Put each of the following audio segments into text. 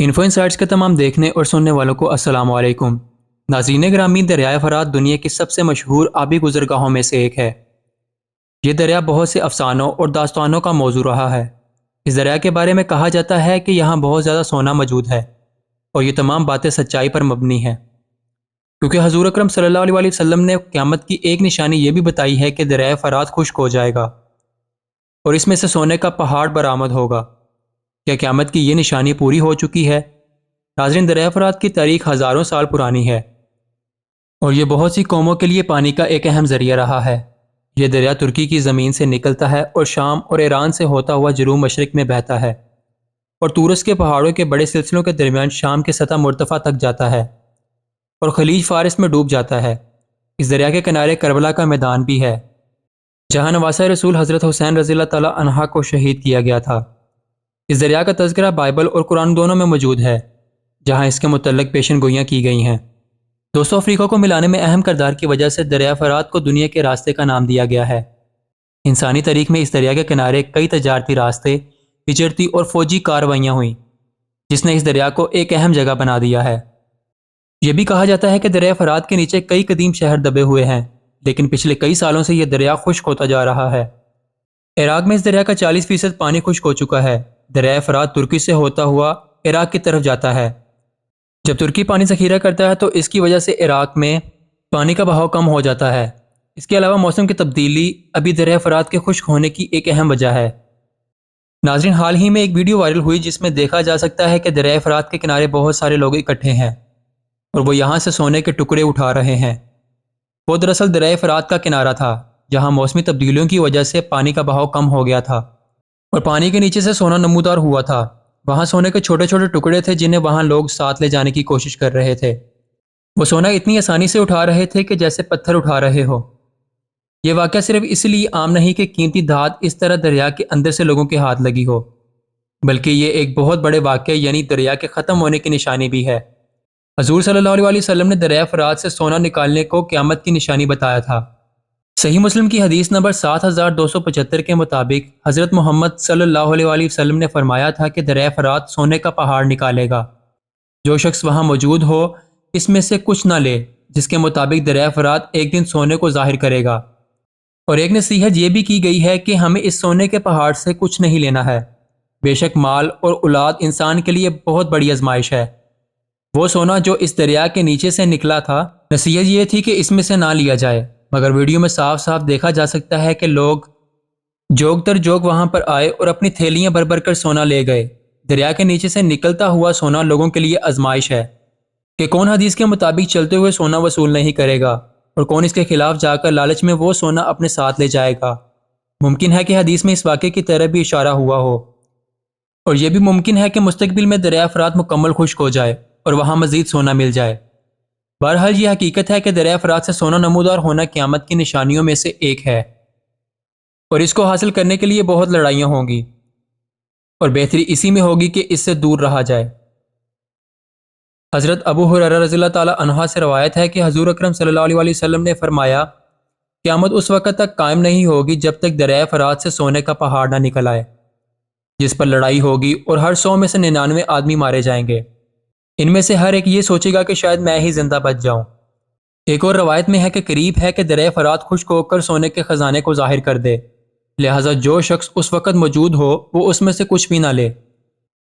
Info insights کے تمام دیکھنے اور سننے والوں کو السلام علیکم۔ ناظرین گرامی، دریائے فرات دنیا کی سب سے مشہور آبی گزرگاہوں میں سے ایک ہے۔ یہ دریا بہت سے افسانوں اور داستانوں کا موضوع رہا ہے۔ اس دریا کے بارے میں کہا جاتا ہے کہ یہاں بہت زیادہ سونا موجود ہے اور یہ تمام باتیں سچائی پر مبنی ہیں، کیونکہ حضور اکرم صلی اللہ علیہ وسلم نے قیامت کی ایک نشانی یہ بھی بتائی ہے کہ دریائے فرات خشک ہو جائے گا اور اس میں سے سونے کا پہاڑ برآمد ہوگا۔ کیا قیامت کی یہ نشانی پوری ہو چکی ہے؟ ناظرین، دریائے فرات کی تاریخ ہزاروں سال پرانی ہے اور یہ بہت سی قوموں کے لیے پانی کا ایک اہم ذریعہ رہا ہے۔ یہ دریا ترکی کی زمین سے نکلتا ہے اور شام اور ایران سے ہوتا ہوا جنوب مشرق میں بہتا ہے اور تورس کے پہاڑوں کے بڑے سلسلوں کے درمیان شام کے سطح مرتفع تک جاتا ہے اور خلیج فارس میں ڈوب جاتا ہے۔ اس دریا کے کنارے کربلا کا میدان بھی ہے، جہاں نواسہ رسول حضرت حسین رضی اللہ تعالی عنہ کو شہید کیا گیا تھا۔ اس دریا کا تذکرہ بائبل اور قرآن دونوں میں موجود ہے، جہاں اس کے متعلق پیشن گوئیاں کی گئی ہیں۔ دوستو، افریقہ کو ملانے میں اہم کردار کی وجہ سے دریائے فرات کو دنیا کے راستے کا نام دیا گیا ہے۔ انسانی تاریخ میں اس دریا کے کنارے کئی تجارتی راستے، ہجرتی اور فوجی کارروائیاں ہوئیں، جس نے اس دریا کو ایک اہم جگہ بنا دیا ہے۔ یہ بھی کہا جاتا ہے کہ دریائے فرات کے نیچے کئی قدیم شہر دبے ہوئے ہیں، لیکن پچھلے کئی سالوں سے یہ دریا خشک ہوتا جا رہا ہے۔ عراق میں اس دریا کا 40% پانی خشک ہو چکا ہے۔ دریائے فرات ترکی سے ہوتا ہوا عراق کی طرف جاتا ہے۔ جب ترکی پانی ذخیرہ کرتا ہے تو اس کی وجہ سے عراق میں پانی کا بہاؤ کم ہو جاتا ہے۔ اس کے علاوہ موسم کی تبدیلی ابھی دریائے فرات کے خشک ہونے کی ایک اہم وجہ ہے۔ ناظرین، حال ہی میں ایک ویڈیو وائرل ہوئی جس میں دیکھا جا سکتا ہے کہ دریائے فرات کے کنارے بہت سارے لوگ اکٹھے ہیں اور وہ یہاں سے سونے کے ٹکڑے اٹھا رہے ہیں۔ وہ دراصل دریائے فرات کا کنارہ تھا، جہاں موسمی تبدیلیوں کی وجہ سے پانی کا بہاؤ کم ہو گیا تھا اور پانی کے نیچے سے سونا نمودار ہوا تھا۔ وہاں سونے کے چھوٹے چھوٹے ٹکڑے تھے جنہیں وہاں لوگ ساتھ لے جانے کی کوشش کر رہے تھے۔ وہ سونا اتنی آسانی سے اٹھا رہے تھے کہ جیسے پتھر اٹھا رہے ہو۔ یہ واقعہ صرف اس لیے عام نہیں کہ قیمتی دھات اس طرح دریا کے اندر سے لوگوں کے ہاتھ لگی ہو، بلکہ یہ ایک بہت بڑے واقعے یعنی دریا کے ختم ہونے کی نشانی بھی ہے۔ حضور صلی اللہ علیہ وسلم نے دریائے فرات سے سونا نکالنے کو قیامت کی نشانی بتایا تھا۔ صحیح مسلم کی حدیث نمبر 7275 کے مطابق حضرت محمد صلی اللہ علیہ وسلم نے فرمایا تھا کہ دریائے فرات سونے کا پہاڑ نکالے گا۔ جو شخص وہاں موجود ہو اس میں سے کچھ نہ لے، جس کے مطابق دریائے فرات ایک دن سونے کو ظاہر کرے گا۔ اور ایک نصیحت یہ بھی کی گئی ہے کہ ہمیں اس سونے کے پہاڑ سے کچھ نہیں لینا ہے۔ بے شک مال اور اولاد انسان کے لیے بہت بڑی آزمائش ہے۔ وہ سونا جو اس دریا کے نیچے سے نکلا تھا، نصیحت یہ تھی کہ اس میں سے نہ لیا جائے، مگر ویڈیو میں صاف صاف دیکھا جا سکتا ہے کہ لوگ جوگ در جوگ وہاں پر آئے اور اپنی تھیلیاں بھر بھر کر سونا لے گئے۔ دریا کے نیچے سے نکلتا ہوا سونا لوگوں کے لیے آزمائش ہے کہ کون حدیث کے مطابق چلتے ہوئے سونا وصول نہیں کرے گا اور کون اس کے خلاف جا کر لالچ میں وہ سونا اپنے ساتھ لے جائے گا۔ ممکن ہے کہ حدیث میں اس واقعے کی طرف بھی اشارہ ہوا ہو، اور یہ بھی ممکن ہے کہ مستقبل میں دریائے فرات مکمل خشک ہو جائے اور وہاں مزید سونا مل جائے۔ بہرحال یہ حقیقت ہے کہ دریائے فرات سے سونا نمودار ہونا قیامت کی نشانیوں میں سے ایک ہے، اور اس کو حاصل کرنے کے لیے بہت لڑائیاں ہوں گی، اور بہتری اسی میں ہوگی کہ اس سے دور رہا جائے۔ حضرت ابو ہریرہ رضی اللہ تعالی عنہ سے روایت ہے کہ حضور اکرم صلی اللہ علیہ وسلم نے فرمایا، قیامت اس وقت تک قائم نہیں ہوگی جب تک دریائے فرات سے سونے کا پہاڑ نہ نکل آئے، جس پر لڑائی ہوگی اور ہر 100 میں سے 99 آدمی مارے جائیں گے۔ ان میں سے ہر ایک یہ سوچے گا کہ شاید میں ہی زندہ بچ جاؤں۔ ایک اور روایت میں ہے کہ قریب ہے کہ دریائے فرات خشک ہو کر سونے کے خزانے کو ظاہر کر دے، لہٰذا جو شخص اس وقت موجود ہو وہ اس میں سے کچھ بھی نہ لے۔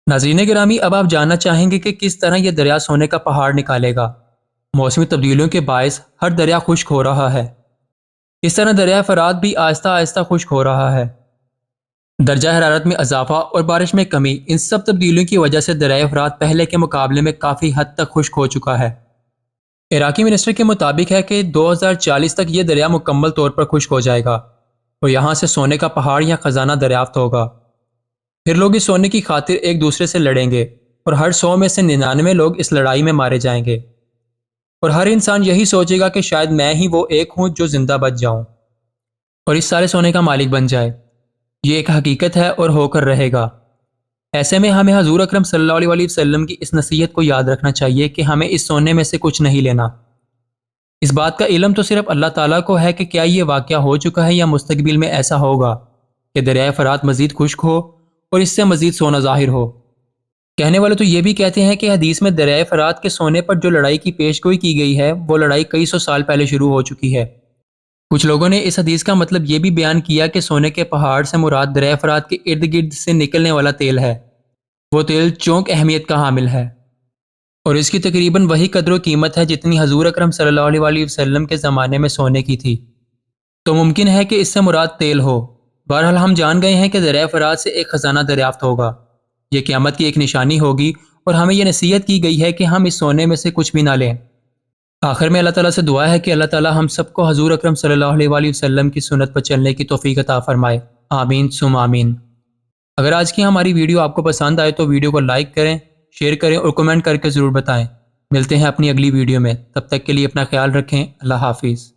ناظرین گرامی، اب آپ جاننا چاہیں گے کہ کس طرح یہ دریا سونے کا پہاڑ نکالے گا۔ موسمی تبدیلیوں کے باعث ہر دریا خشک ہو رہا ہے۔ اس طرح دریائے فرات بھی آہستہ آہستہ خشک ہو رہا ہے۔ درجہ حرارت میں اضافہ اور بارش میں کمی، ان سب تبدیلیوں کی وجہ سے دریائے فرات پہلے کے مقابلے میں کافی حد تک خشک ہو چکا ہے۔ عراقی منسٹر کے مطابق ہے کہ 2040 تک یہ دریا مکمل طور پر خشک ہو جائے گا اور یہاں سے سونے کا پہاڑ یا خزانہ دریافت ہوگا۔ پھر لوگ اس سونے کی خاطر ایک دوسرے سے لڑیں گے اور ہر 100 میں سے 99 لوگ اس لڑائی میں مارے جائیں گے، اور ہر انسان یہی سوچے گا کہ شاید میں ہی وہ ایک ہوں جو زندہ بچ جاؤں اور اس سارے سونے کا مالک بن جائے۔ یہ ایک حقیقت ہے اور ہو کر رہے گا۔ ایسے میں ہمیں حضور اکرم صلی اللہ علیہ وسلم کی اس نصیحت کو یاد رکھنا چاہیے کہ ہمیں اس سونے میں سے کچھ نہیں لینا۔ اس بات کا علم تو صرف اللہ تعالیٰ کو ہے کہ کیا یہ واقعہ ہو چکا ہے یا مستقبل میں ایسا ہوگا کہ دریائے فرات مزید خشک ہو اور اس سے مزید سونا ظاہر ہو۔ کہنے والے تو یہ بھی کہتے ہیں کہ حدیث میں دریائے فرات کے سونے پر جو لڑائی کی پیش گوئی کی گئی ہے وہ لڑائی کئی سو سال پہلے شروع ہو چکی ہے۔ کچھ لوگوں نے اس حدیث کا مطلب یہ بھی بیان کیا کہ سونے کے پہاڑ سے مراد دریائے فرات کے ارد گرد سے نکلنے والا تیل ہے۔ وہ تیل چونک اہمیت کا حامل ہے اور اس کی تقریباً وہی قدر و قیمت ہے جتنی حضور اکرم صلی اللہ علیہ وسلم کے زمانے میں سونے کی تھی، تو ممکن ہے کہ اس سے مراد تیل ہو۔ بہرحال ہم جان گئے ہیں کہ دریائے فرات سے ایک خزانہ دریافت ہوگا، یہ قیامت کی ایک نشانی ہوگی، اور ہمیں یہ نصیحت کی گئی ہے کہ ہم اس سونے میں سے کچھ بھی نہ لیں۔ آخر میں اللہ تعالیٰ سے دعا ہے کہ اللہ تعالیٰ ہم سب کو حضور اکرم صلی اللہ علیہ وسلم کی سنت پر چلنے کی توفیق عطا فرمائے، آمین ثم آمین۔ اگر آج کی ہماری ویڈیو آپ کو پسند آئے تو ویڈیو کو لائک کریں، شیئر کریں اور کمنٹ کر کے ضرور بتائیں۔ ملتے ہیں اپنی اگلی ویڈیو میں، تب تک کے لیے اپنا خیال رکھیں، اللہ حافظ۔